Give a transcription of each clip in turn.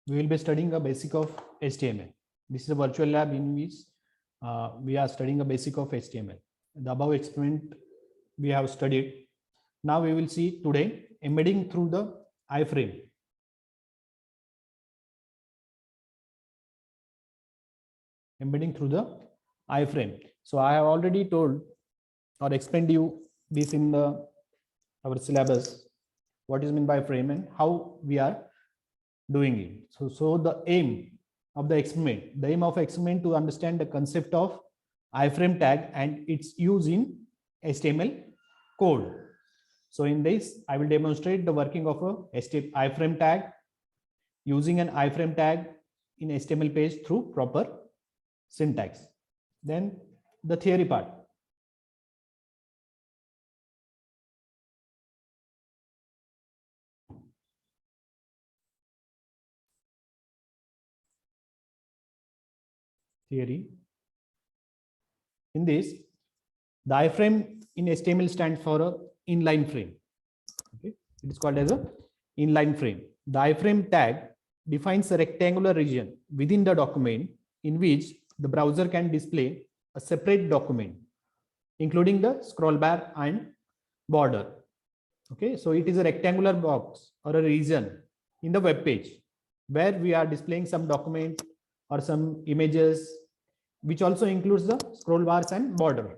we will be studying a basic of HTML. This is a virtual lab in which we are studying a basic of HTML. The above experiment we have studied. Now we will see today embedding through the iframe. Embedding through the iframe. So I have already told or explained you this in our syllabus, what is meant by frame and how we are doing it. So the aim of the experiment, the aim of experiment to understand the concept of iframe tag and its use in HTML code. So in this, I will demonstrate the working of a iframe tag, using an iframe tag in HTML page through proper syntax. Then the theory part. Theory. In this, the iframe in HTML stands for a inline frame. Okay, it is called as a inline frame. The iframe tag defines a rectangular region within the document in which the browser can display a separate document, including the scroll bar and border. Okay, so it is a rectangular box or a region in the web page where we are displaying some document or some images, which also includes the scroll bars and border.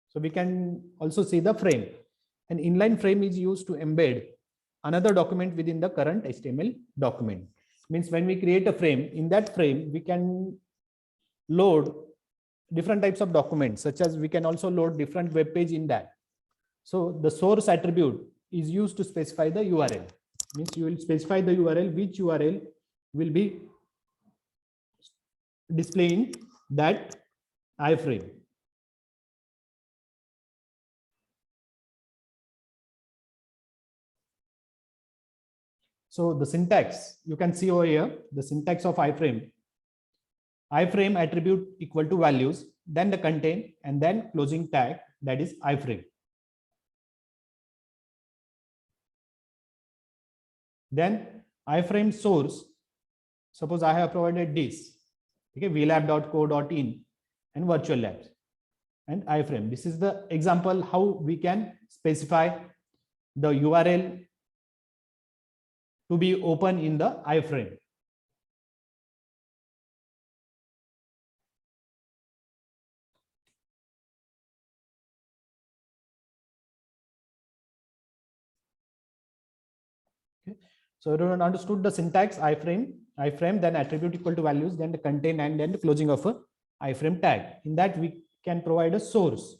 So we can also see the frame. An inline frame is used to embed another document within the current HTML document. Means when we create a frame, in that frame we can load different types of documents, such as we can also load different web page in that. So the source attribute is used to specify the URL. Means you will specify the URL, which URL will be displaying that iframe. So the syntax, you can see over here, the syntax of iframe. Iframe attribute equal to values, then the contain, and then closing tag, that is iframe. Then iframe source, suppose I have provided this, okay, vlab.co.in and virtual labs and iframe. This is the example how we can specify the URL to be open in the iframe. Okay. So everyone understood the syntax iframe, then attribute equal to values, then the contain, and then the closing of a iframe tag. In that we can provide a source.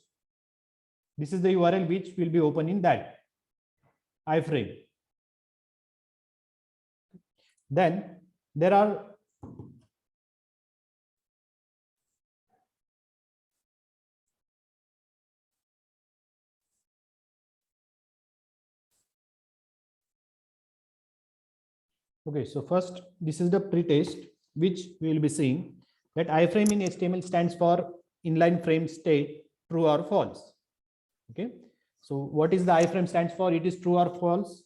This is the URL which will be open in that iframe. Then there are okay, so first this is the pretest which we will be seeing, that iframe in HTML stands for inline frame state, true or false. Okay, so what is the iframe stands for? It is true or false.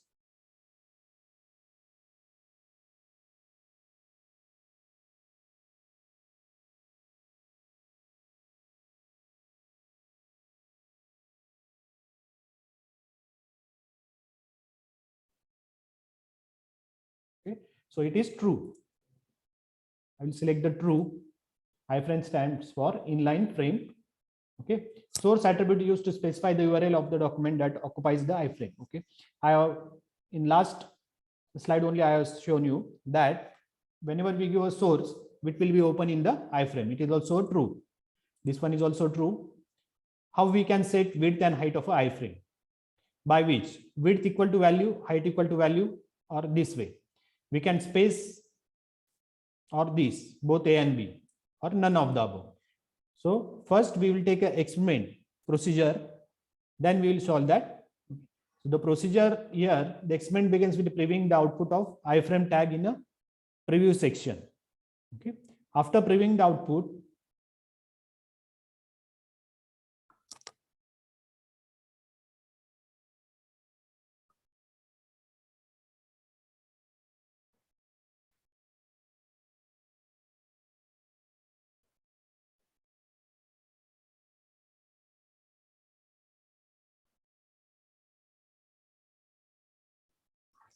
Okay, so it is true. I will select the true. Iframe stands for inline frame. Okay, source attribute used to specify the URL of the document that occupies the iframe. Okay, I have in last slide only I have shown you that whenever we give a source, it will be open in the iframe. It is also true. This one is also true. How we can set width and height of a iframe? By which? Width equal to value, height equal to value, or this way. We can space or this, both A and B, or none of the above. So first we will take an experiment procedure, then we will solve that. So the procedure here, the experiment begins with previewing the output of iframe tag in a preview section. Okay. After previewing the output,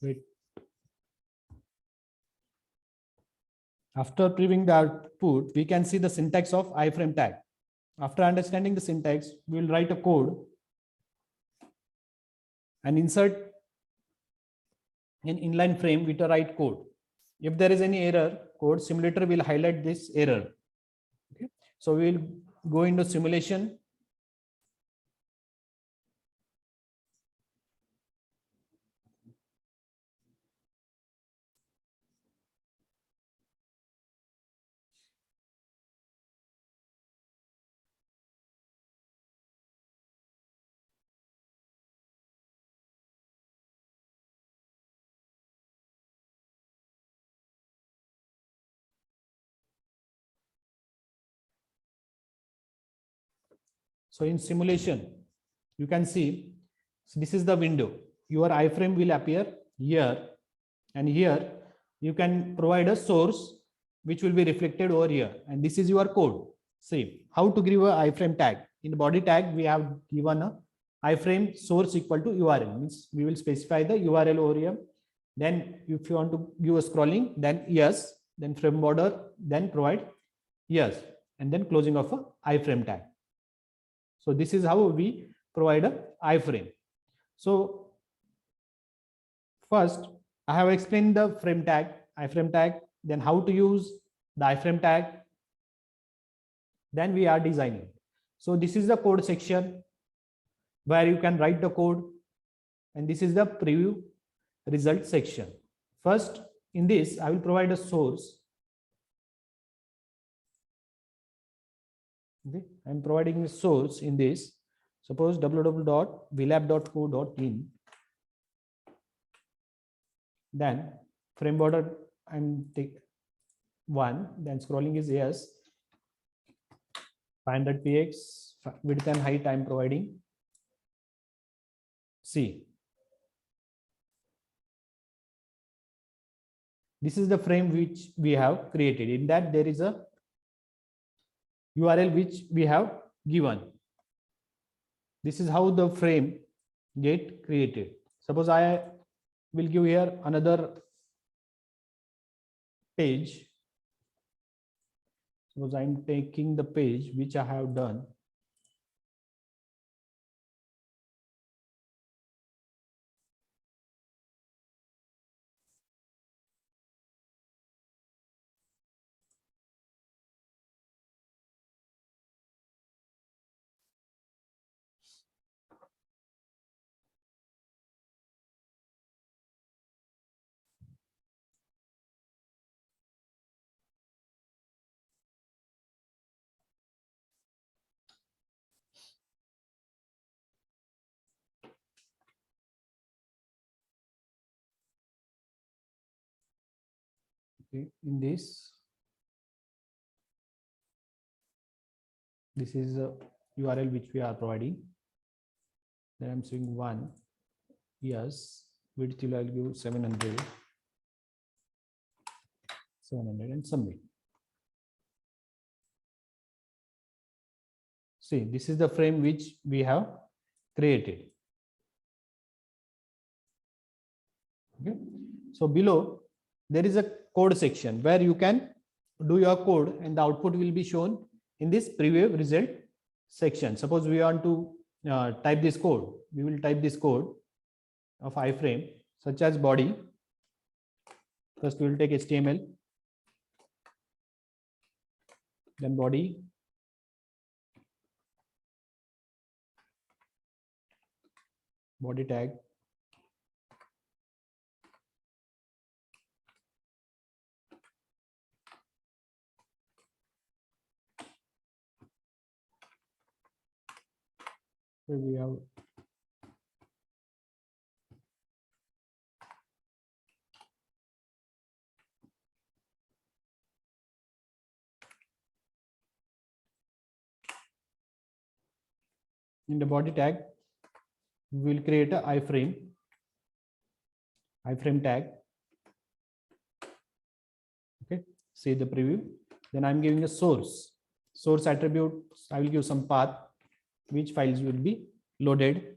Wait. After previewing the output, we can see the syntax of iframe tag. After understanding the syntax, we will write a code and insert an inline frame with a right code. If there is any error, code simulator will highlight this error. Okay. So we will go into simulation. So in simulation, you can see, so this is the window. Your iframe will appear here, and here you can provide a source which will be reflected over here. And this is your code. See how to give a iframe tag. In the body tag, we have given a iframe source equal to URL. Means we will specify the URL over here. Then if you want to give a scrolling, then yes, then frame border, then provide yes, and then closing of a iframe tag. So this is how we provide a iframe. So first, I have explained the frame tag, iframe tag, then how to use the iframe tag. Then we are designing. So this is the code section where you can write the code, and this is the preview result section. First, in this, I will provide a source. Okay, I'm providing a source in this. Suppose www.vlab.co.in. Then frame border and take 1. Then scrolling is yes. 500 px width and height I'm providing C. This is the frame which we have created. In that there is a URL which we have given. This is how the frame get created. Suppose I will give here another page. Suppose I'm taking the page which I have done. Okay, in this is a URL which we are providing. Then I'm saying 1 yes, width till I'll give 700 and submit. See, this is the frame which we have created. Okay. So below there is a code section where you can do your code and the output will be shown in this preview result section. Suppose we want to type this code. We will type this code of iframe such as body. First we will take HTML, then body, body tag, so we have in the body tag we will create a iframe tag. Okay, see the preview. Then I'm giving a source attribute. I will give some path which files will be loaded.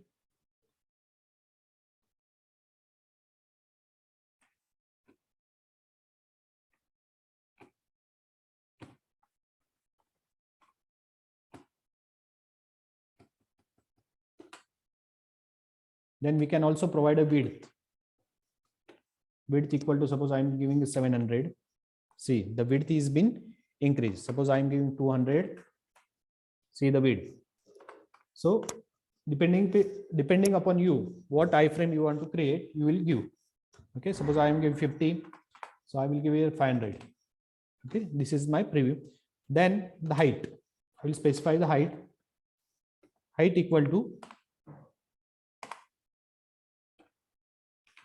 Then we can also provide a width. Width equal to, suppose I am giving 700. See, the width is been increased. Suppose I am giving 200. See the width. So depending upon you, what iframe you want to create, you will give. Okay, suppose I am giving 50. So I will give here 500. Okay, this is my preview. Then the height. I will specify the height. Height equal to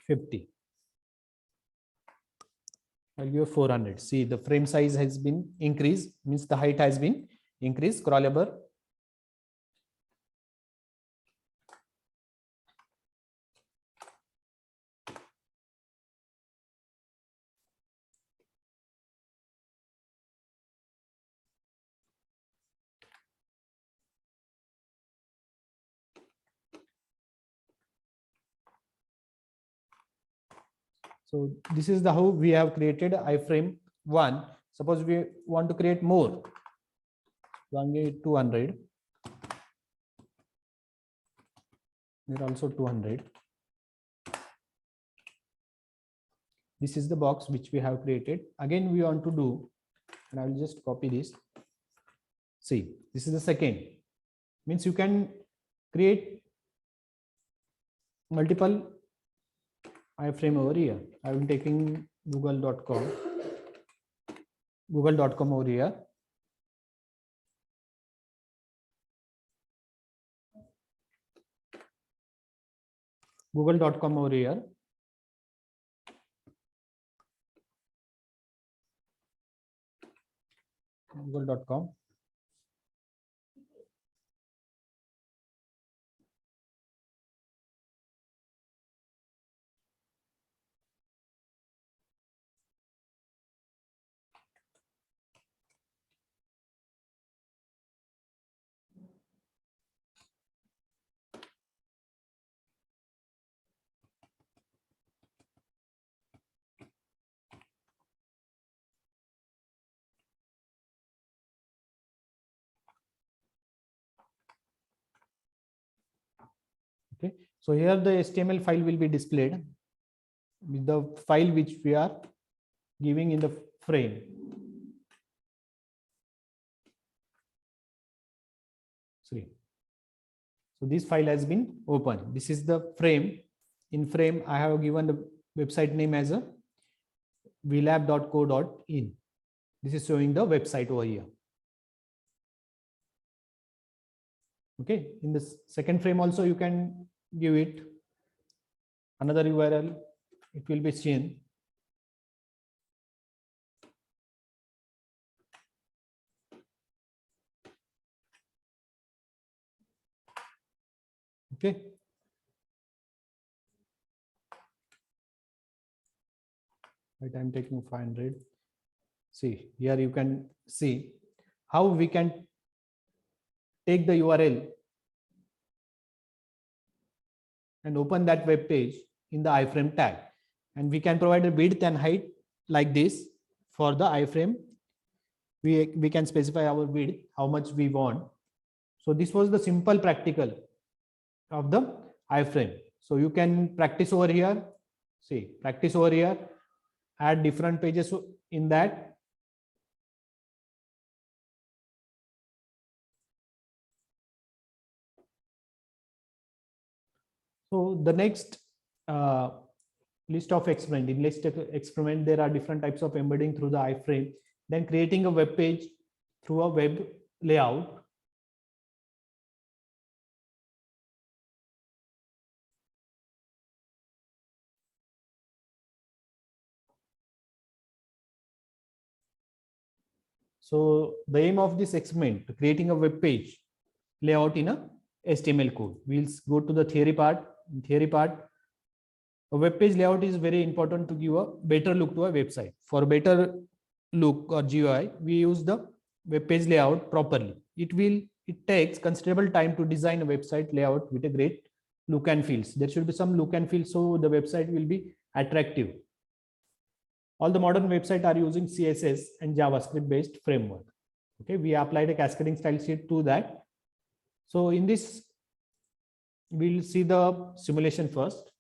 50. I'll give 400. See, the frame size has been increased, means the height has been increased. Scrollable. So this is the how we have created iframe 1. Suppose we want to create more. 200. Here also 200. This is the box which we have created. Again, we want to do, and I will just copy this. See, this is the second. Means you can create multiple iframe over here. I am taking google.com over here. Google.com over here. Google.com. Okay, so here the HTML file will be displayed with the file which we are giving in the frame. See, so this file has been opened. This is the frame. In frame, I have given the website name as a vlab.co.in. This is showing the website over here. Okay, in the second frame also you can give it another URL. It will be seen. Okay. Right, I'm taking 500. See, here you can see how we can take the URL and open that web page in the iframe tag. And we can provide a width and height like this for the iframe. We can specify our width, how much we want. So this was the simple practical of the iframe. So you can practice over here. See, practice over here, add different pages in that. So the next list of experiment. In list of experiment, there are different types of embedding through the iframe. Then creating a web page through a web layout. So the aim of this experiment, creating a web page layout in a HTML code. We'll go to the theory part. In theory part, a web page layout is very important to give a better look to a website. For better look or GUI, we use the web page layout properly. It takes considerable time to design a website layout with a great look and feels. There should be some look and feel so the website will be attractive. All the modern websites are using CSS and JavaScript based framework. Okay, we applied a cascading style sheet to that. So in this we'll see the simulation first.